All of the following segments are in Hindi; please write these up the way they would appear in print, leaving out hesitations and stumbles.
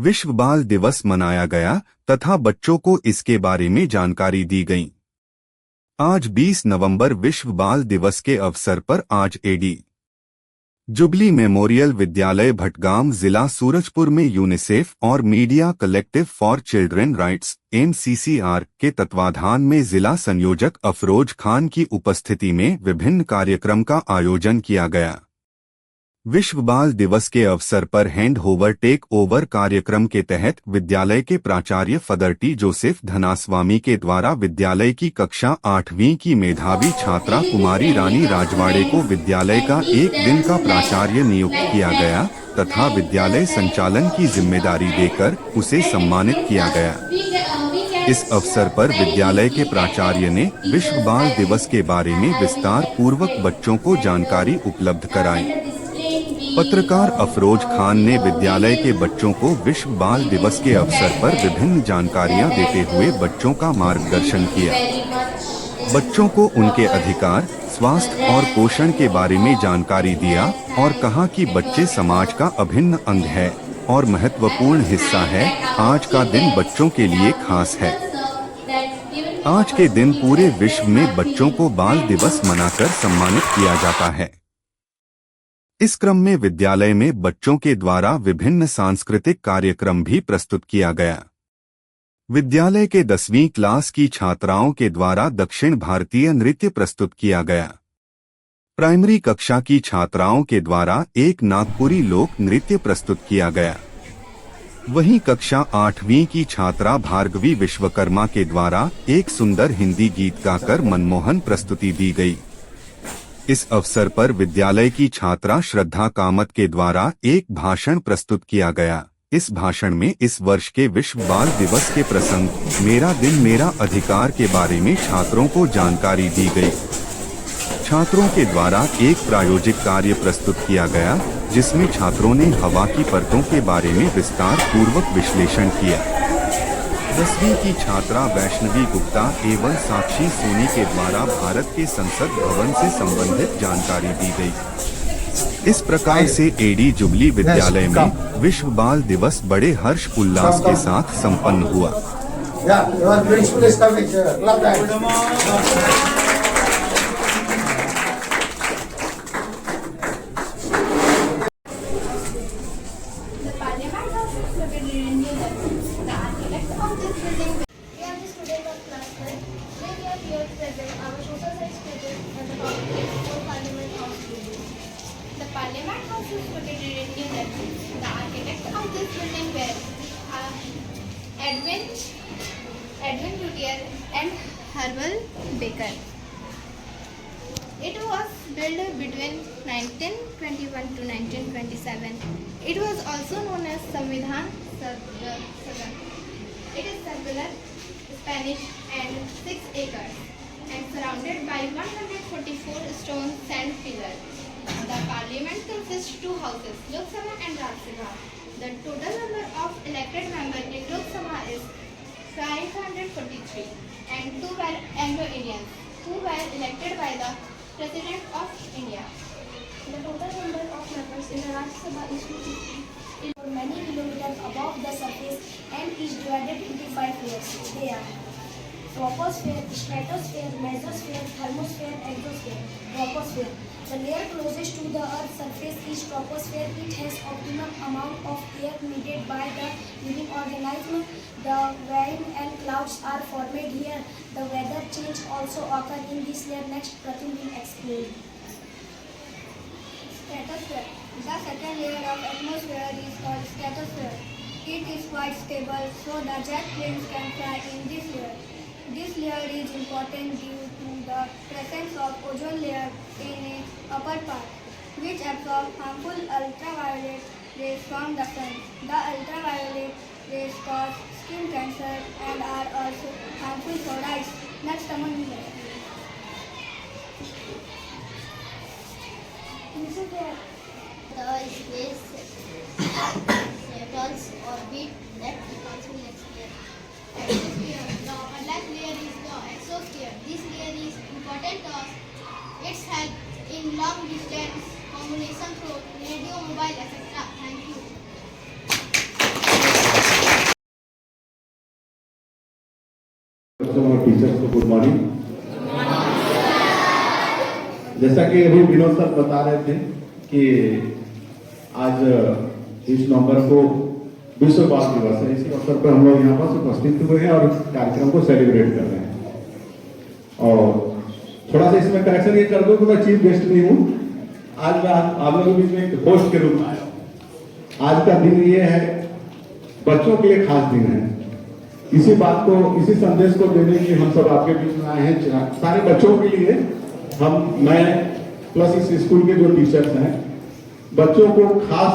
विश्व बाल दिवस मनाया गया तथा बच्चों को इसके बारे में जानकारी दी गई। आज 20 नवंबर विश्व बाल दिवस के अवसर पर आज एडी जुबली मेमोरियल विद्यालय भटगाम जिला सूरजपुर में यूनिसेफ और media collective for children rights (MCCR) के तत्वाधान में जिला संयोजक अफरोज खान की उपस्थिति में विभिन्न कार्यक्रम का आयोजन किया गया। विश्व बाल दिवस के अवसर पर हैंड ओवर टेक ओवर कार्यक्रम के तहत विद्यालय के प्राचार्य फादर टी जोसेफ धनास्वामी के द्वारा विद्यालय की कक्षा 8वीं की मेधावी छात्रा कुमारी रानी राजवाड़े को विद्यालय का एक दिन का प्राचार्य नियुक्त किया गया तथा विद्यालय संचालन की जिम्मेदारी देकर उसे सम्मानित किया गया। इस अवसर पर विद्यालय के प्राचार्य ने विश्व बाल दिवस के बारे में विस्तार पूर्वक बच्चों को जानकारी उपलब्ध कराई। पत्रकार अफरोज खान ने विद्यालय के बच्चों को विश्व बाल दिवस के अवसर पर विभिन्न जानकारियां देते हुए बच्चों का मार्गदर्शन किया। बच्चों को उनके अधिकार, स्वास्थ्य और पोषण के बारे में जानकारी दिया और कहा कि बच्चे समाज का अभिन्न अंग है और महत्वपूर्ण हिस्सा है। आज का दिन बच्चों के लिए खास है। आज के दिन पूरे विश्व में बच्चों को बाल दिवस मनाकर सम्मानित किया जाता है। इस क्रम में विद्यालय में बच्चों के द्वारा विभिन्न सांस्कृतिक कार्यक्रम भी प्रस्तुत किया गया। विद्यालय के 10वीं क्लास की छात्राओं के द्वारा दक्षिण भारतीय नृत्य प्रस्तुत किया गया। प्राइमरी कक्षा की छात्राओं के द्वारा एक नागपुरी लोक नृत्य प्रस्तुत किया गया। वहीं कक्षा 8वीं की छात्रा भार्गवी विश्वकर्मा के द्वारा एक सुंदर हिंदी गीत गाकर मनमोहन प्रस्तुति दी गई। इस अवसर पर विद्यालय की छात्रा श्रद्धा कामत के द्वारा एक भाषण प्रस्तुत किया गया। इस भाषण में इस वर्ष के विश्व बाल दिवस के प्रसंग मेरा दिन मेरा अधिकार के बारे में छात्रों को जानकारी दी गई। छात्रों के द्वारा एक प्रायोजिक कार्य प्रस्तुत किया गया जिसमें छात्रों ने हवा की परतों के बारे में विस्तार पूर्वक विश्लेषण किया। 10वीं की छात्रा वैष्णवी गुप्ता एवं साक्षी सोनी के द्वारा भारत के संसद भवन से संबंधित जानकारी दी गई। इस प्रकार से एडी जुबली विद्यालय में विश्व बाल दिवस बड़े हर्ष उल्लास के साथ संपन्न हुआ। Parliament House is located in New Delhi. The architect of this building were Edwin Rutier and Herbal Baker. It was built between 1921 to 1927. It was also known as Samvidhan Sadan. It is circular, Spanish and 6 acres and surrounded by 144 stone sand pillars. The parliament consists of 2 houses, Lok Sabha and Raj Sabha. The total number of elected members in Lok Sabha is 543 and 2 were Anglo-Indians who were elected by the President of India. The total number of members in the Raj Sabha is 250. It is many kilometers above the surface and is divided into 5 layers. They are troposphere, stratosphere, mesosphere, thermosphere, exosphere. Troposphere. The layer closest to the Earth's surface is troposphere. It has optimum amount of air needed by the living organism. The wind and clouds are formed here. The weather change also occur in this layer. Next, Pratim will explain. Stratosphere. The second layer of atmosphere is called stratosphere. It is quite stable, so the jet planes can fly in this layer. This layer is important due to the presence of ozone layer in its upper part, which absorb harmful ultraviolet rays from the sun. The ultraviolet rays cause skin cancer and are also harmful for eyes. Next, someone will The space shuttles orbit that also will explain. Exosphere. The last layer is the exosphere. This layer is important because it helps in long distance communication through radio, mobile, etc. Thank you. Teachers को गुड मॉर्निंग। जैसा कि अभी विनोद सर बता रहे थे कि आज 20 नवंबर को विश्व बाल दिवस है, इसी अवसर पर हम लोग यहाँ पर उपस्थित हुए हैं और इस कार्यक्रम को सेलिब्रेट कर रहे हैं। और थोड़ा सा इसमें करेक्शन ये कर दो कि मैं चीफ गेस्ट नहीं हूँ, आज मैं आप लोगों के बीच में एक होस्ट के रूप में आया हूँ। आज का दिन ये है, बच्चों के लिए खास दिन है। इसी बात को, इसी संदेश को देने के लिए हम सब आपके बीच में आए हैं। सारे बच्चों के लिए मैं प्लस इस स्कूल के जो टीचर्स हैं, बच्चों को खास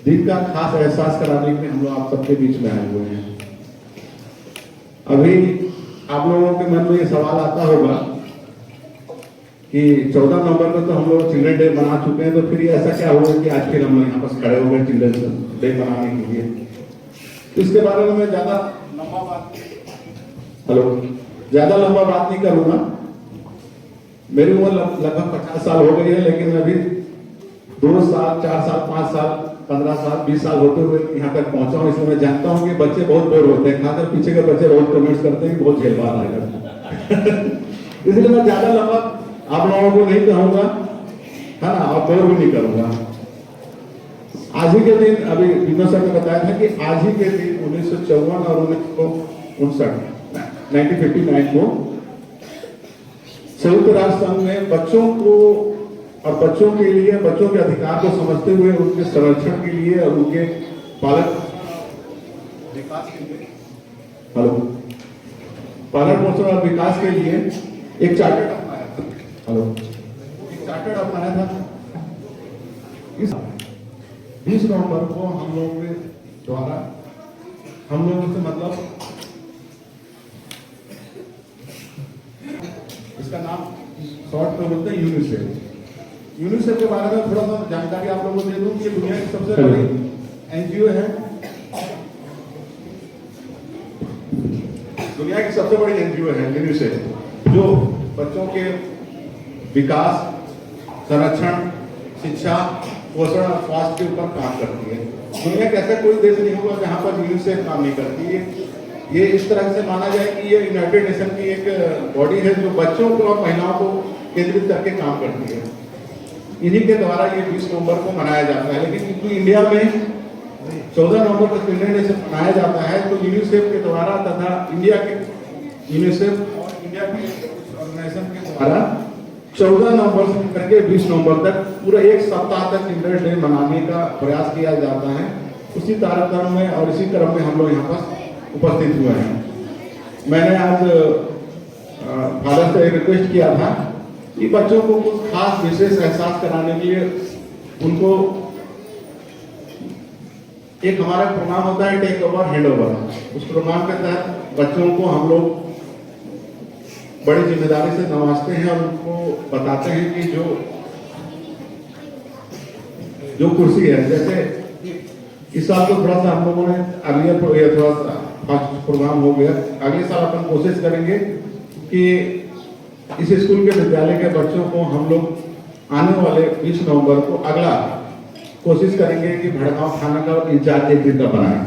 दिन का खास एहसास कराने के लिए हम लोग आप सबके बीच में आए हुए हैं। अभी आप लोगों के मन में ये सवाल आता होगा कि 14 नवंबर को तो हम लोग चिल्ड्रन डे मना चुके हैं, तो फिर ये ऐसा क्या हुआ कि आज फिर हम लोग यहाँ पर खड़े हो गए चिल्ड्रन डे मनाने के लिए। तो इसके बारे में मैं ज्यादा लंबा बात नहीं करूंगा। मेरी उम्र लगभग 50 साल हो गई है, लेकिन अभी 2 साल 4 साल 5 साल 15 साल 20 साल होते हुए यहाँ तक पहुंचा हूँ। इसलिए मैं जानता हूँ कि बच्चे बहुत बोर होते हैं, खासकर पीछे के बच्चे बहुत कमेंट्स करते हैं, बहुत झेलवार आएगा। इसलिए मैं ज्यादा लंबा आप लोगों को नहीं कहूंगा, है ना, और बोर भी नहीं करूंगा। आज ही के दिन, अभी विनोद सर ने बताया था कि आज ही के दिन 1954 और 1959 को संयुक्त राष्ट्र संघ ने बच्चों को और बच्चों के लिए, बच्चों के अधिकार को समझते हुए उनके संरक्षण के लिए और उनके पालन पोषण और विकास के लिए एक चार्टर अपनाया था। इस 20 नवंबर को हम लोगों के द्वारा, हम लोगों से मतलब इसका नाम शॉर्ट में बोलते हैं यूनिसेफ। यूनिसेफ के बारे में थोड़ा सा जानकारी आप लोगों को दे दूं कि दुनिया की सबसे बड़ी एनजीओ है। दुनिया की सबसे बड़ी एनजीओ है यूनिसेफ, जो बच्चों के विकास, संरक्षण, शिक्षा, पोषण और स्वास्थ्य के ऊपर काम करती है। दुनिया का ऐसा कोई देश नहीं होगा जहां पर यूनिसेफ काम नहीं करती है। ये इस तरह से माना जाए कि ये यूनाइटेड नेशन की एक बॉडी है जो बच्चों को और महिलाओं को केंद्रित करके काम करती है। इन्हीं के द्वारा ये 20 नवंबर को मनाया जाता है। लेकिन क्योंकि इंडिया में 14 नवंबर को चिल्ड्रन डे मनाया जाता है, तो यूनिसेफ के द्वारा तथा इंडिया के यूनिसेफ और इंडिया के ऑर्गेनाइजेशन के द्वारा 14 नवंबर से करके 20 नवंबर तक पूरा एक सप्ताह तक चिल्ड्रन डे मनाने का प्रयास किया जाता है। उसी तारतम्य में और इसी क्रम में हम लोग यहाँ पर उपस्थित हुए हैं। मैंने आज फादर से रिक्वेस्ट किया था कि बच्चों को कुछ खास विशेष एहसास कराने के लिए उनको एक हमारा प्रोग्राम होता है टेक ओवर हैंड ओवर। उस प्रोग्राम के तहत बच्चों को हम लोग बड़ी जिम्मेदारी से नवाजते हैं और उनको बताते हैं कि जो कुर्सी है, जैसे इस साल तो थोड़ा सा हम लोगों ने अगले थोड़ा सा फास्ट प्रोग्राम हो गया, अगले साल अपन कोशिश करेंगे कि इस स्कूल के विद्यालय के बच्चों को हम लोग आने वाले 20 नवंबर को अगला कोशिश करेंगे कि भड़गांव थाना का इंचार्ज एक दिन का बनाए,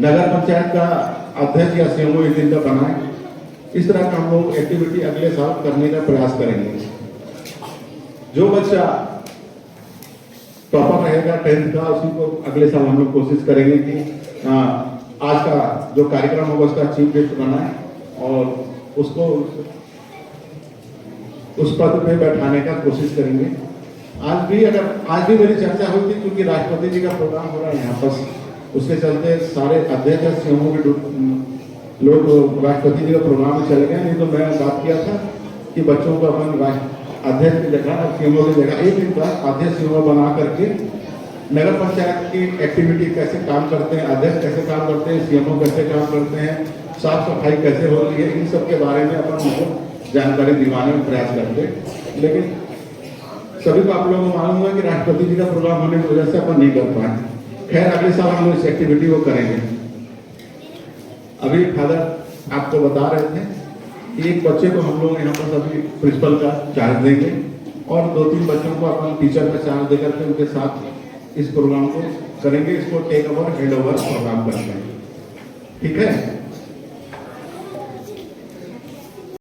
नगर पंचायत का अध्यक्ष या सीएमओ एक दिन का बनाए। इस तरह का हम लोग एक्टिविटी अगले साल करने का प्रयास करेंगे। जो बच्चा टॉपर रहेगा 10th का, उसी को अगले साल हम लोग कोशिश करेंगे कि आज का जो कार्यक्रम होगा उसका चीफ गेस्ट बनाए और उसको उस पद पे बैठाने का कोशिश करेंगे। आज भी मेरी चर्चा हुई थी, क्योंकि राष्ट्रपति जी का प्रोग्राम हो रहा है यहाँ पर, उसके चलते सारे अध्यक्ष सीएमओ के लोग राष्ट्रपति जी का प्रोग्राम में चले गए। नहीं तो मैं बात किया था कि बच्चों को अपन अध्यक्ष की जगह और सीएमओ की जगह एक दिन का अध्यक्ष सीएमओ बना करके नगर पंचायत की एक्टिविटी कैसे काम करते हैं, अध्यक्ष कैसे काम करते हैं, सीएमओ कैसे काम करते हैं, साफ सफाई कैसे हो रही है, इन सब के बारे में अपन उनको जानकारी दिलाने में प्रयास करते हैं। लेकिन सभी को आप लोगों को मालूम हुआ कि राष्ट्रपति जी का प्रोग्राम होने की वजह से अपन नहीं कर पाए। खैर, अगले साल हम लोग इस एक्टिविटी को करेंगे। अभी फादर आपको बता रहे थे कि एक बच्चे को हम लोग यहाँ पर सभी प्रिंसिपल का चार्ज देंगे और 2-3 बच्चों को अपन टीचर का चार्ज देकर के उनके साथ इस प्रोग्राम को करेंगे। इसको take over hand over program करते हैं, ठीक है।